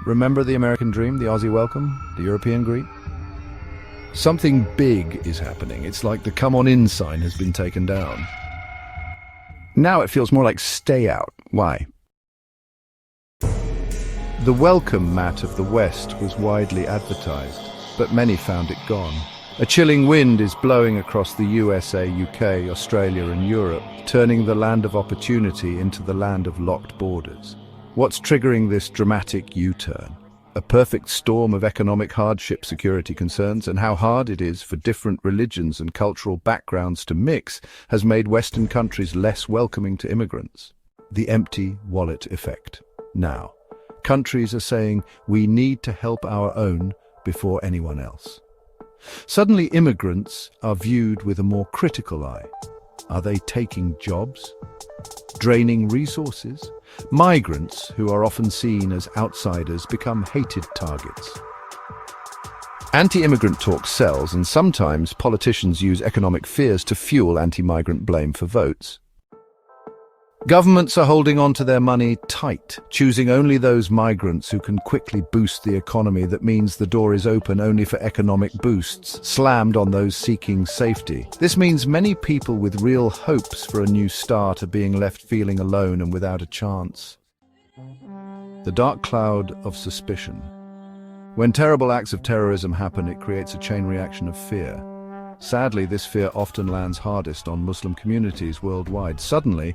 Remember the American dream, the Aussie Welcome, the European greet? Something big is happening. It's like the come on in sign has been taken down. Now it feels more like stay out. Why? The welcome mat of the West was widely advertised, but many found it gone. A chilling wind is blowing across the USA, UK, Australia and Europe, turning the land of opportunity into the land of locked borders. What's triggering this dramatic U-turn? A perfect storm of economic hardship, security concerns, and how hard it is for different religions and cultural backgrounds to mix has made Western countries less welcoming to immigrants. The empty wallet effect. Now, countries are saying we need to help our own before anyone else. Suddenly, immigrants are viewed with a more critical eye. Are they taking jobs? Draining resources? Migrants, who are often seen as outsiders, become hated targets. Anti-immigrant talk sells, and sometimes politicians use economic fears to fuel anti-migrant blame for votes. Governments are holding on to their money tight, choosing only those migrants who can quickly boost the economy. That means the door is open only for economic boosts, slammed on those seeking safety. This means many people with real hopes for a new start are being left feeling alone and without a chance. The dark cloud of suspicion. When terrible acts of terrorism happen, it creates a chain reaction of fear. Sadly, this fear often lands hardest on Muslim communities worldwide. Suddenly,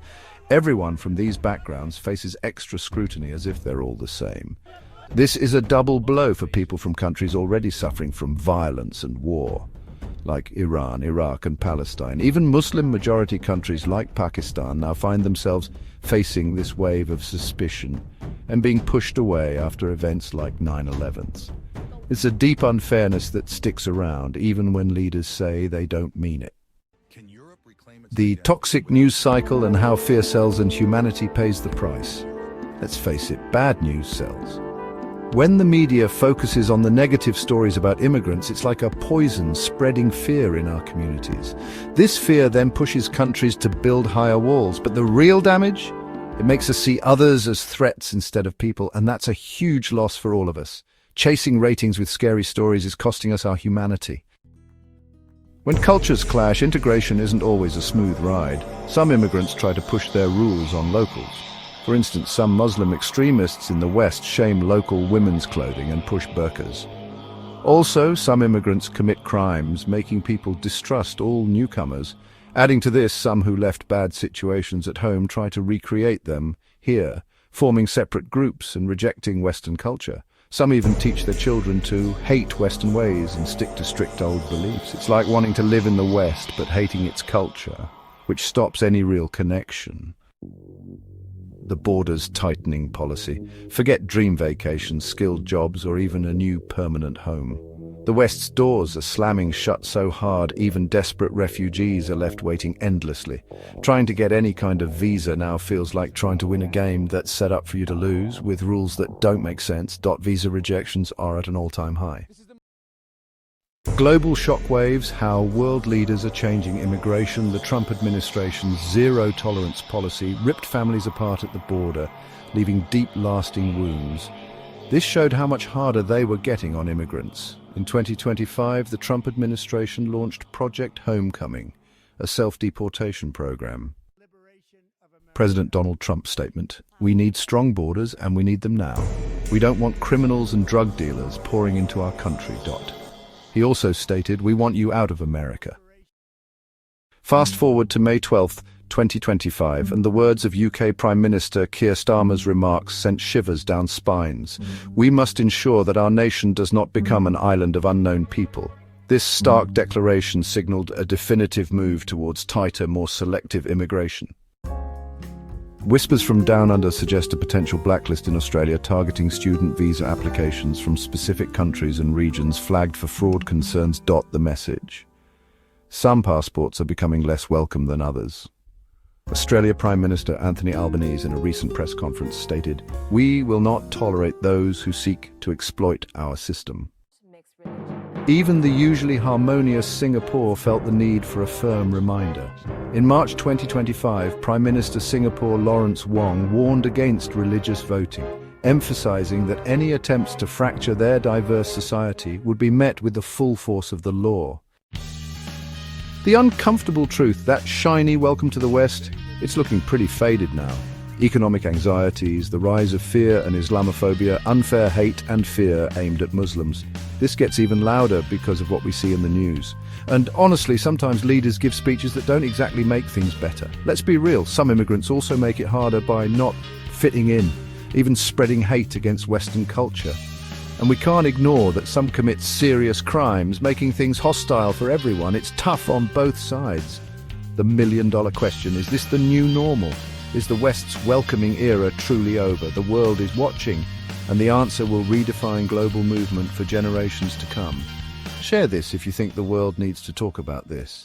everyone from these backgrounds faces extra scrutiny as if they're all the same. This is a double blow for people from countries already suffering from violence and war, like Iran, Iraq and Palestine. Even Muslim-majority countries like Pakistan now find themselves facing this wave of suspicion and being pushed away after events like 9/11s. It's a deep unfairness that sticks around, even when leaders say they don't mean it. The toxic news cycle and how fear sells and humanity pays the price. Let's face it, bad news sells. When the media focuses on the negative stories about immigrants, it's like a poison spreading fear in our communities. This fear then pushes countries to build higher walls, but the real damage? It makes us see others as threats instead of people, and that's a huge loss for all of us. Chasing ratings with scary stories is costing us our humanity. When cultures clash, integration isn't always a smooth ride. Some immigrants try to push their rules on locals. For instance, some Muslim extremists in the West shame local women's clothing and push burqas. Also, some immigrants commit crimes, making people distrust all newcomers. Adding to this, some who left bad situations at home try to recreate them here, forming separate groups and rejecting Western culture. Some even teach their children to hate Western ways and stick to strict old beliefs. It's like wanting to live in the West but hating its culture, which stops any real connection. The borders tightening policy. Forget dream vacations, skilled jobs, or even a new permanent home. The West's doors are slamming shut so hard, even desperate refugees are left waiting endlessly. Trying to get any kind of visa now feels like trying to win a game that's set up for you to lose, with rules that don't make sense. Visa rejections are at an all-time high. Global shockwaves, how world leaders are changing immigration. The Trump administration's zero-tolerance policy ripped families apart at the border, leaving deep, lasting wounds. This showed how much harder they were getting on immigrants. In 2025, the Trump administration launched Project Homecoming, a self-deportation program. President Donald Trump's statement: "We need strong borders and we need them now. We don't want criminals and drug dealers pouring into our country." He also stated, "We want you out of America." Fast forward to May 12, 2025, and the words of UK Prime Minister Keir Starmer's remarks sent shivers down spines. "We must ensure that our nation does not become an island of unknown people." This stark declaration signaled a definitive move towards tighter, more selective immigration. Whispers from down under suggest a potential blacklist in Australia targeting student visa applications from specific countries and regions flagged for fraud concerns. The message: some passports are becoming less welcome than others. Australia Prime Minister Anthony Albanese in a recent press conference stated, "We will not tolerate those who seek to exploit our system." Even the usually harmonious Singapore felt the need for a firm reminder. In March 2025, Prime Minister Singapore Lawrence Wong warned against religious voting. emphasizing that any attempts to fracture their diverse society would be met with the full force of the law. The uncomfortable truth, that shiny welcome to the West, it's looking pretty faded now. Economic anxieties, the rise of fear and Islamophobia, unfair hate and fear aimed at Muslims. This gets even louder because of what we see in the news. And honestly, sometimes leaders give speeches that don't exactly make things better. Let's be real, some immigrants also make it harder by not fitting in, even spreading hate against Western culture. And we can't ignore that some commit serious crimes, making things hostile for everyone. It's tough on both sides. The million-dollar question, is this the new normal? Is the West's welcoming era truly over? The world is watching, and the answer will redefine global movement for generations to come. Share this if you think the world needs to talk about this.